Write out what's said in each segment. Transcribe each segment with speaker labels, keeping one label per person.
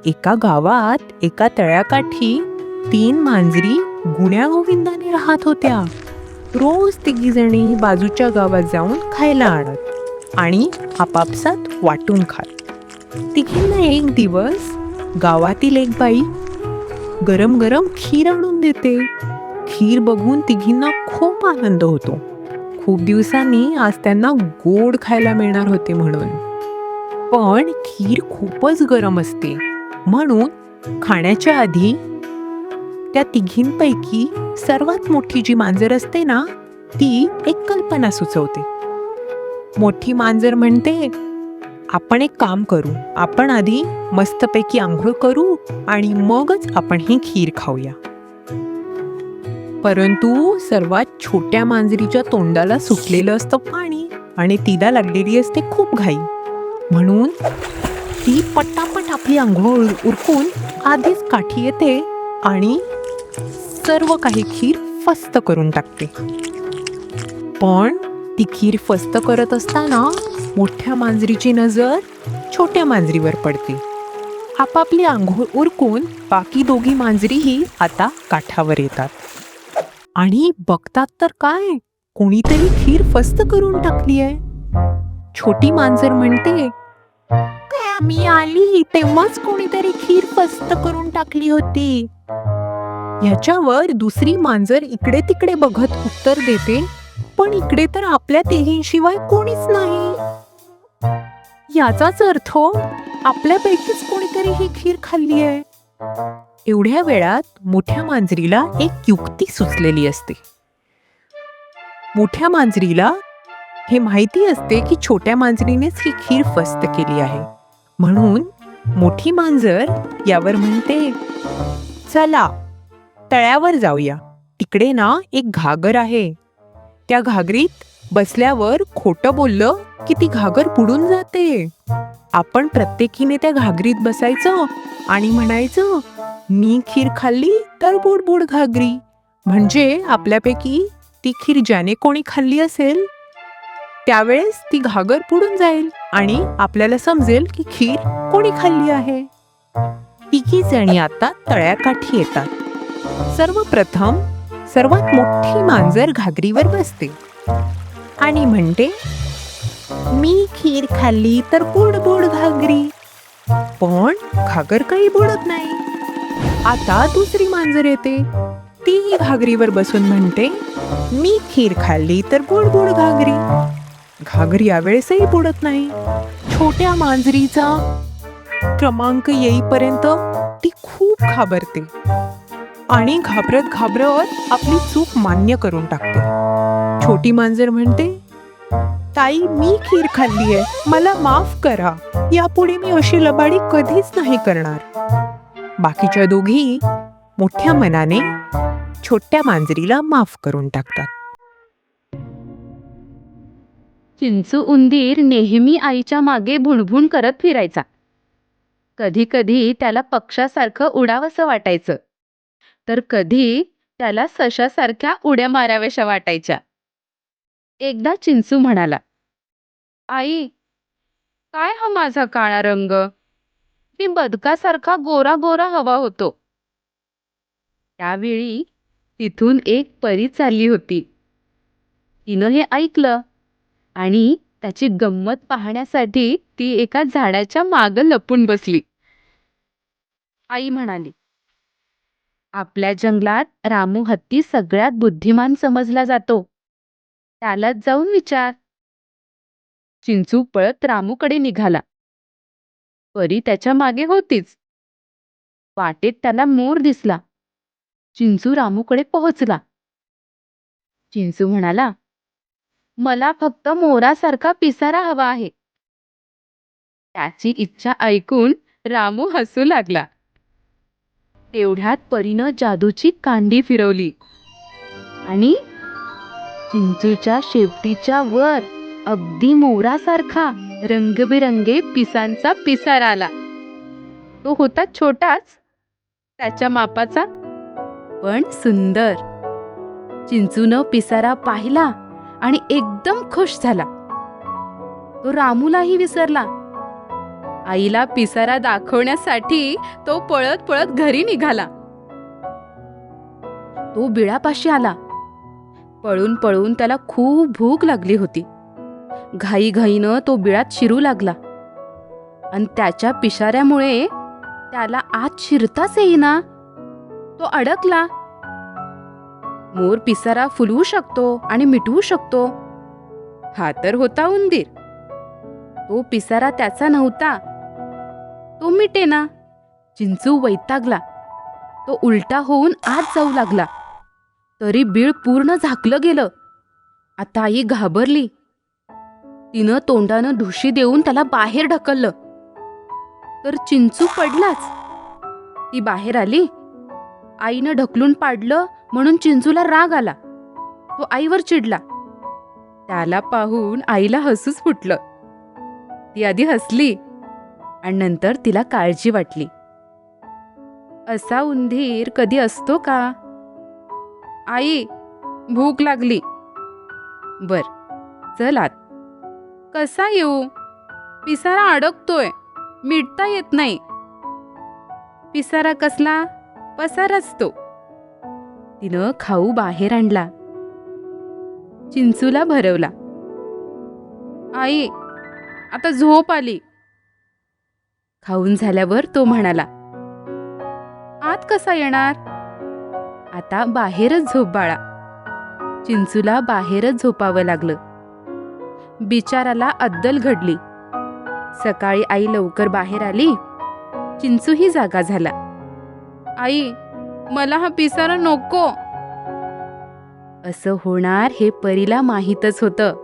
Speaker 1: एका गावात एका तळ्याकाठी 3 मांजरी गुण्यागोविंदाने राहत होत्या. रोज तिघीजणी बाजूच्या गावात जाऊन खायला आणत आणि आपापसात वाटून खात. तिघींना एक दिवस गावातील एक बाई गरम गरम खीर आणून देते. खीर बघून तिघींना खूप आनंद होतो. खूप दिवसांनी आज त्यांना गोड खायला मिळणार होते म्हणून. पण खीर खूपच गरम असते, म्हणून खाण्याच्या आधी त्या तिघींपैकी सर्वात मोठी जी मांजर असते ना, ती एक कल्पना सुचवते. मोठी मांजर म्हणते, आपण एक काम करू, आपण आधी मस्तपैकी आंघोळ करू आणि मगच आपण ही खीर खाऊया. परंतु सर्वात छोट्या मांजरीच्या तोंडाला सुटलेलं असतं पाणी आणि तिला लागलेली असते खूप घाई. म्हणून ती पटापट आपली आंघोळ उरकून आधीच काठी येते आणि सर्व काही खीर फस्त करून टाकते. पण ती खीर फस्त करत असताना मोठ्या मांजरीची नजर छोट्या मांजरीवर पडते. आपापली आंघोळ उरकून बाकी दोघी मांजरीही आता काठावर येतात आणि बघतात तर काय, कोणीतरी खीर फस्त करून टाकली आहे. छोटी मांजर म्हणते, मी आली तेव्हाच कोणीतरी खीर फस्त करून टाकली होती. ह्याच्यावर दुसरी मांजर इकडे तिकडे बघत उत्तर देते, पण इकडे तर आपल्या तिघींशिवाय कोणीच नाही. याचाच अर्थ आपल्यापैकीच कोणीतरी ही खीर खाल्ली आहे. एवढ्या वेळात मोठ्या मांजरीला एक युक्ती सुचलेली असते. मोठ्या मांजरीला हे माहिती असते की छोट्या मांजरीनेच ही खीर फस्त केली आहे. म्हणून मोठी मांजर यावर म्हणते, चला तळ्यावर जाऊया. तिकडे ना एक घागर आहे. त्या घागरीत बसल्यावर खोटं बोललं की ती घागर बुडून जाते. आपण प्रत्येकीने त्या घागरीत बसायचं आणि म्हणायचं, मी खीर खाल्ली तर बुडबुड घागरी. म्हणजे आपल्यापैकी ती खीर ज्याने कोणी खाल्ली असेल त्यावेळेस ती घागर बुडून जाईल आणि आपल्याला समजेल की खीर कोणी खाल्ली आहे. तिघी जणी आता तळ्याकाठी येतात. सर्वप्रथम सर्वात मोठी मांजर घागरीवर बसते आणि म्हणते, मी खीर खाल्ली तर बुडबुड घागरी. पण घागर काही बुडत नाही. आता दुसरी मांजर येते. तीही घागरीवर बसून म्हणते, मी खीर खाल्ली तर बुडबुड घागरी. घागर यावेळेसही बुडत नाही. छोट्या मांजरीचा क्रमांक येईपर्यंत ती खूप घाबरते आणि घाबरत घाबरत आपली चूक मान्य करून टाकते. छोटी मांजर म्हणते, ताई मी खीर खाल्ली आहे, मला माफ करा. यापुढे मी अशी लबाडी कधीच नाही करणार. बाकीच्या दोघी मोठ्या मनाने छोट्या मांजरीला माफ करून टाकतात.
Speaker 2: चिंचू उंदीर नेहमी आईच्या मागे भुणभुण करत फिरायचा. कधी कधी त्याला पक्षासारखं उडावंसं वाटायचं, तर कधी त्याला सशासारख्या उड्या माराव्याशा वाटायच्या. एकदा चिंचू म्हणाला, आई, काय हा माझा काळा रंग? मी बदकासारखा गोरा गोरा हवा होतो. त्यावेळी तिथून एक परी चालली होती. तिनं हे ऐकलं आणि त्याची गंमत पाहण्यासाठी ती एका झाडाच्या मागं लपून बसली. आई म्हणाली, आपल्या जंगलात रामू हत्ती सगळ्यात बुद्धिमान समजला जातो. त्यालाच जाऊन विचार. चिंचू पळत रामूकडे निघाला. परी त्याच्या मागे होतीच. वाटेत त्याला मोर दिसला. चिंचू रामूकडे पोहोचला. चिंचू म्हणाला, मला फक्त मोरासारखा पिसारा हवा आहे. त्याची इच्छा ऐकून रामू हसू लागला. तेवढ्यात परीनं जादूची कांडी फिरवली आणि चिंचूच्या शेपटीच्या वर अगदी मोरासारखा रंगबिरंगी पिसांचा पिसारा आला. तो होता छोटाच, त्याच्या मापाचा, पण सुंदर. चिंचूनं पिसारा पाहिला आणि एकदम खुश झाला. तो रामूलाही विसरला आईला पिसारा दाखवण्यासाठी तो पळत पळत घरी निघाला. तो बिळापाशी आला. पळून पळून त्याला खूप भूक लागली होती. घाईघाईनं तो बिळात शिरू लागला आणि त्याच्या पिसाऱ्यामुळे त्याला आत शिरताच येईना. तो अडकला. मोर पिसारा फुलवू शकतो आणि मिटवू शकतो. हा तर होता उंदीर. तो पिसारा त्याचा नव्हता. तो मिटेना. चिंचू वैतागला. तो उलटा होऊन आत जाऊ लागला. तरी बीळ पूर्ण झाकलं गेलं. आता आई घाबरली. तिनं तोंडानं ढुशी देऊन त्याला बाहेर ढकललं. तर चिंचू पडलाच. ती बाहेर आली. आईनं ढकलून पाडलं म्हणून चिंचूला राग आला. तो आईवर चिडला. त्याला पाहून आईला हसूच फुटलं. ती आधी हसली आणि नंतर तिला काळजी वाटली. असा उंदीर कधी असतो का? आई, भूक लागली. बर, चल आत. कसा येऊ? पिसारा अडकतोय, मिटता येत नाही. पिसारा कसला? पसाराच तो. तिनं खाऊ बाहेर आणला. चिंचूला भरवला. आई, आता झोप आली. खाऊन झाल्यावर तो म्हणाला, आत कसा येणार? आता बाहेरच झोप बाळा. चिंचूला बाहेरच झोपावं लागलं. बिचाराला अद्दल घडली. सकाळी आई लवकर बाहेर आली. चिंचूही जागा झाला. आई, मला हा पिसारा नको. असं होणार हे परीला माहीतच होतं.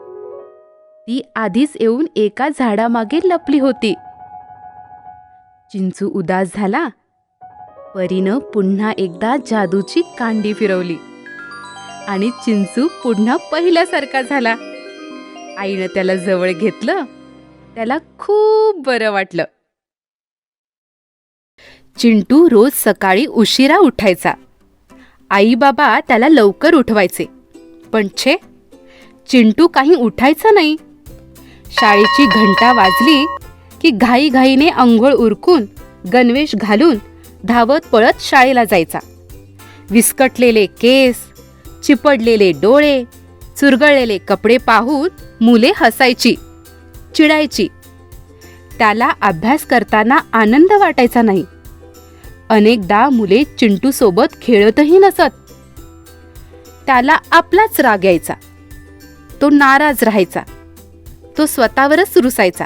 Speaker 2: ती आधीच येऊन एका झाडामागे लपली होती. चिंचू उदास झाला. परीनं पुन्हा एकदा जादूची कांडी फिरवली आणि चिंचू पुन्हा पहिल्यासारखा झाला. आईनं त्याला जवळ घेतलं. त्याला खूप बरं वाटलं. चिंटू रोज सकाळी उशिरा उठायचा. आई बाबा त्याला लवकर उठवायचे. पण छे, चिंटू काही उठायचा नाही. शाळेची घंटा वाजली की घाईघाईने अंघोळ उरकून गणवेश घालून धावत पळत शाळेला जायचा. विस्कटलेले केस, चिपडलेले डोळे, चुरगळलेले कपडे पाहून मुले हसायची, चिडायची. त्याला अभ्यास करताना आनंद वाटायचा नाही. अनेकदा मुले चिंटू सोबत खेळतही नसत. त्याला आपलाच राग यायचा. तो नाराज राहायचा. तो स्वतःवरच रुसायचा.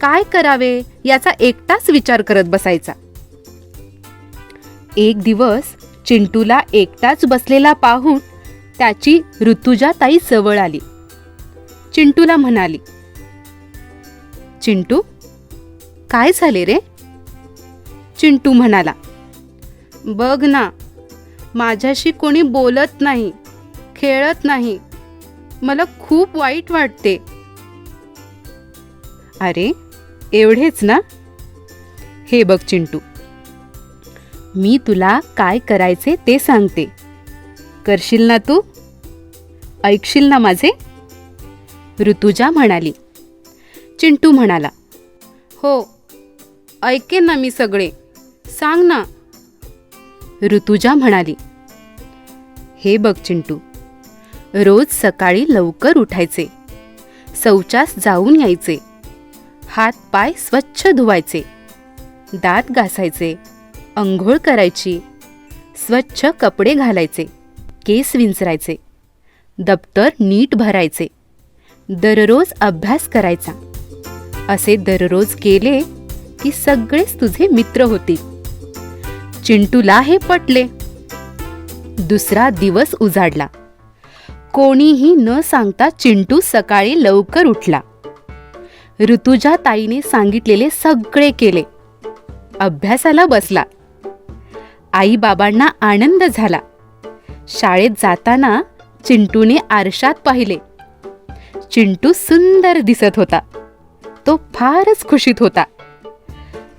Speaker 2: काय करावे याचा एकटाच विचार करत बसायचा. एक दिवस चिंटूला एकटाच बसलेला पाहून त्याची ऋतुजा ताई जवळ आली. चिंटूला म्हणाली, चिंटू, काय झाले रे? चिंटू म्हणाला, बघ ना, माझ्याशी कोणी बोलत नाही, खेळत नाही. मला खूप वाईट वाटते. अरे, एवढेच ना? हे बघ चिंटू, मी तुला काय करायचे ते सांगते. करशील ना तू? ऐकशील ना माझे? ऋतुजा म्हणाली. चिंटू म्हणाला, हो, ऐकेन ना मी सगळे. सांग ना. ऋतुजा म्हणाली, हे बघ चिंटू, रोज सकाळी लवकर उठायचे, शौचास जाऊन यायचे, हात पाय स्वच्छ धुवायचे, दात घासायचे, अंघोळ करायची, स्वच्छ कपडे घालायचे, केस विंचरायचे, दप्तर नीट भरायचे, दररोज अभ्यास करायचा. असे दररोज केले की सगळेच तुझे मित्र होतील. चिंटूला हे पटले. दुसरा दिवस उजाडला. कोणीही न सांगता चिंटू सकाळी लवकर उठला. ऋतुजा ताईने सांगितलेले सगळे केले. अभ्यासाला बसला. आई बाबांना आनंद झाला. शाळेत जाताना चिंटूने आरशात पाहिले. चिंटू सुंदर दिसत होता. तो फारच खुशीत होता.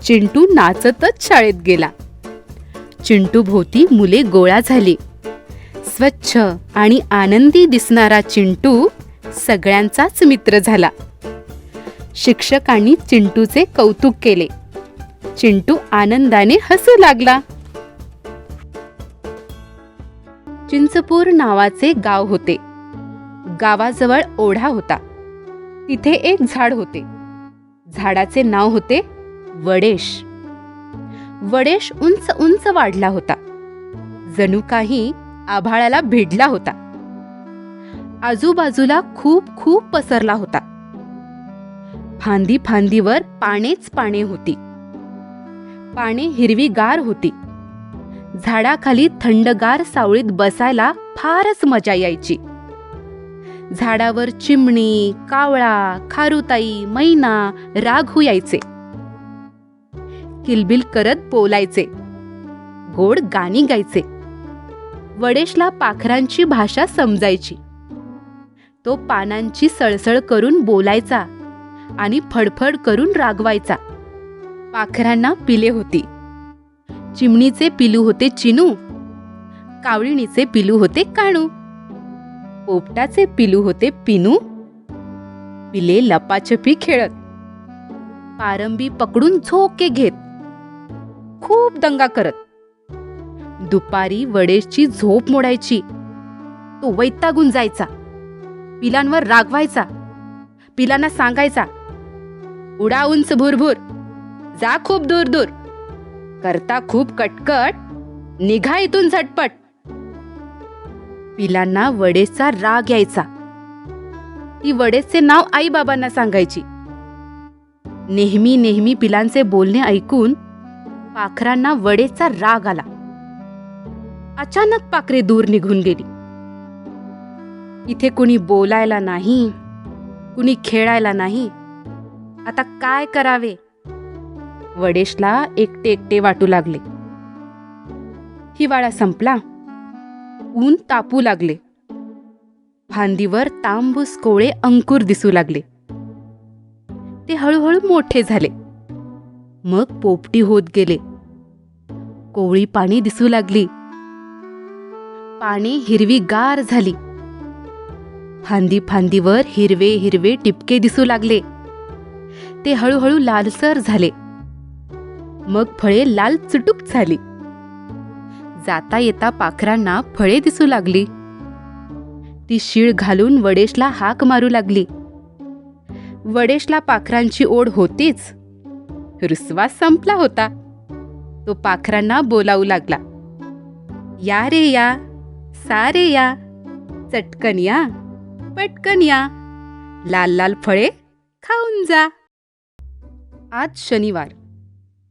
Speaker 2: चिंटू नाचतच शाळेत गेला. चिंटू भोवती मुले गोळा झाली. स्वच्छ आणि आनंदी दिसणारा चिंटू सगळ्यांचाच मित्र झाला. शिक्षकांनी चिंटूचे कौतुक केले. चिंटू आनंदाने हसू लागला. चिंचपूर नावाचे गाव होते. गावाजवळ ओढा होता. तिथे एक झाड होते. झाडाचे नाव होते वडेश. वडेश उंच उंच वाढला होता. जणू काही आभाळाला भिडला होता. आजूबाजूला खूप खूप पसरला होता. फांदी फांदीवर पानेच पाने होती. पाने हिरवीगार होती. झाडाखाली थंडगार सावळीत बसायला फारच मजा यायची. झाडावर चिमणी, कावळा, खारुताई, मैना, राघू यायचे. किलबिल करत बोलायचे. गोड गाणी गायचे. वडेशला पाखरांची भाषा समजायची. तो पानांची सळसळ करून बोलायचा आणि फडफड करून रागवायचा. पाखरांना पिले होती. चिमणीचे पिलू होते चिनू. कावळिणीचे पिलू होते काणू. पोपटाचे पिलू होते पिनू. पिले लपाछपी खेळत, पारंबी पकडून झोके घेत, खूप दंगा करत. दुपारी वडेशची झोप मोडायची. तो वैतागून जायचा. पिलांवर रागवायचा. पिलांना सांगायचा, उडा उंच भुरभुर, जा खूप दूर दूर, करता खूप कटकट, निघा इथून झटपट. पिलांना वडेशचा राग यायचा. ती वडेशचे नाव आई बाबांना सांगायची. नेहमी नेहमी पिलांचे बोलणे ऐकून पाखरांना वडेशचा राग आला. अचानक पाखरे दूर निघून गेली. इथे कुणी बोलायला नाही, कुणी खेळायला नाही. आता काय करावे? वडेशला एकटे एकटे वाटू लागले. हिवाळा संपला. ऊन तापू लागले. फांदीवर तांबूस कोवळे अंकुर दिसू लागले. ते हळूहळू मोठे झाले. मग पोपटी होत गेले. कोवळी पाणी दिसू लागली. पाने हिरवीगार झाली. फांदी फांदीवर हिरवे हिरवे टिपके दिसू लागले. ते हळूहळू लालसर झाले. मग फळे लाल चुटुक झाली. जाता येता पाखरांना फळे दिसू लागली. ती शीळ घालून वडेशला हाक मारू लागली. वडेशला पाखरांची ओढ होतीच. रुसवा संपला होता. तो पाखरांना बोलावू लागला. या रे या, सारे या, चटकन या, पटकन या, लाल लाल फळे खाऊन जा. आज शनिवार.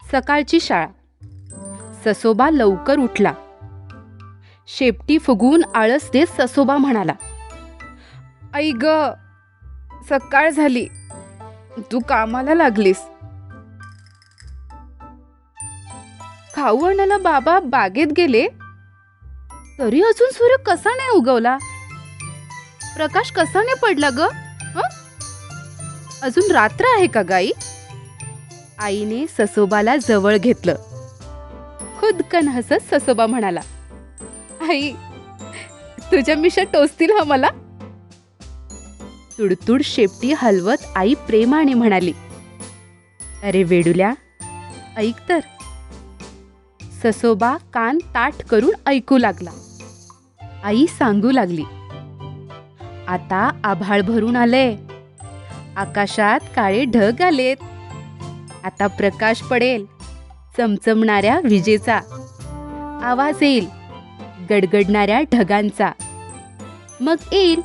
Speaker 2: सकाळची शाळा. ससोबा लवकर उठला. शेपटी फुगवून आळस देत ससोबा म्हणाला, आई ग, सकाळ झाली, तू कामाला लागलीस. खाऊ आणायला बाबा बागेत गेले, तरी अजून सूर्य कसा नाही उगवला? प्रकाश कसा नाही पडला ग? अजून रात्र आहे का गाई? आईने ससोबाला जवळ घेतलं. खुदकन हसत ससोबा म्हणाला, आई, तुझ्या मिशा टोचतील हा मला. तुडतुड शेपटी हलवत आई प्रेमाने म्हणाली, अरे वेडुल्या, ऐक तर. ससोबा कान ताठ करून ऐकू लागला. आई सांगू लागली, आता आभाळ भरून आले. आकाशात काळे ढग आलेत. आता प्रकाश पडेल. चमचमणाऱ्या विजेचा आवाज येईल. गडगडणाऱ्या ढगांचा. मग येईल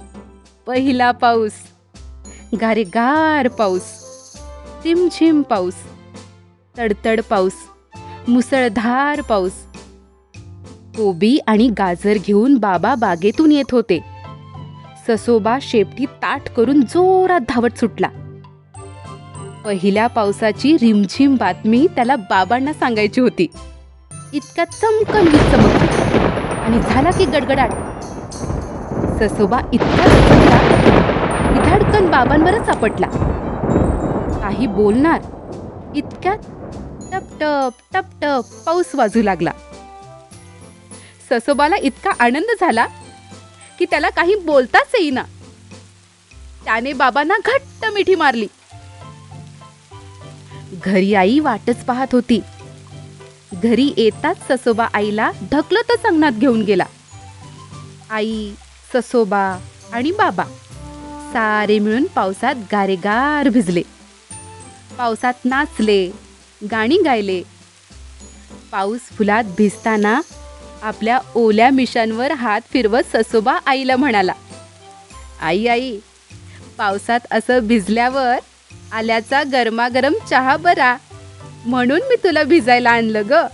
Speaker 2: पहिला पाऊस. गारेगार पाऊस. झिमझिम पाऊस. तडतड पाऊस. मुसळधार पाऊस. कोबी आणि गाजर घेऊन बाबा बागेतून येत होते. ससोबा शेपटी ताठ करून जोरात धावत सुटला. पहिल्या पावसाची रिमझिम बातमी त्याला बाबांना सांगायची होती. इतका चमकन वीज चमकली आणि झाला की गडगडाट. ससोबा इतका दचकला की धडकन बाबांवरच आपटला. काही बोलणार इतक्यात टपटप टपटप पाऊस वाजू लागला. ससोबाला इतका आनंद झाला की त्याला काही बोलताच येईना. त्याने बाबांना घट्ट मिठी मारली. घरी आई वाटच पाहत होती. घरी येताच ससोबा आईला ढकलतच अंगणात घेऊन गेला. आई, ससोबा आणि बाबा सारे मिळून पावसात गारेगार भिजले. पावसात नाचले, गाणी गायले. पाऊस फुलात भिजताना आपल्या ओल्या मिशांवर हात फिरवत ससोबा आईला म्हणाला, आई आई, पावसात असं भिजल्यावर आल्याचा गरमागरम चहा बरा, म्हणून मी तुला भिजायला आणलं ग.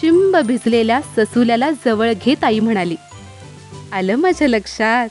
Speaker 2: चिंब भिजलेल्या ससुल्याला जवळ घेत आई म्हणाली, आलं माझ्या लक्षात.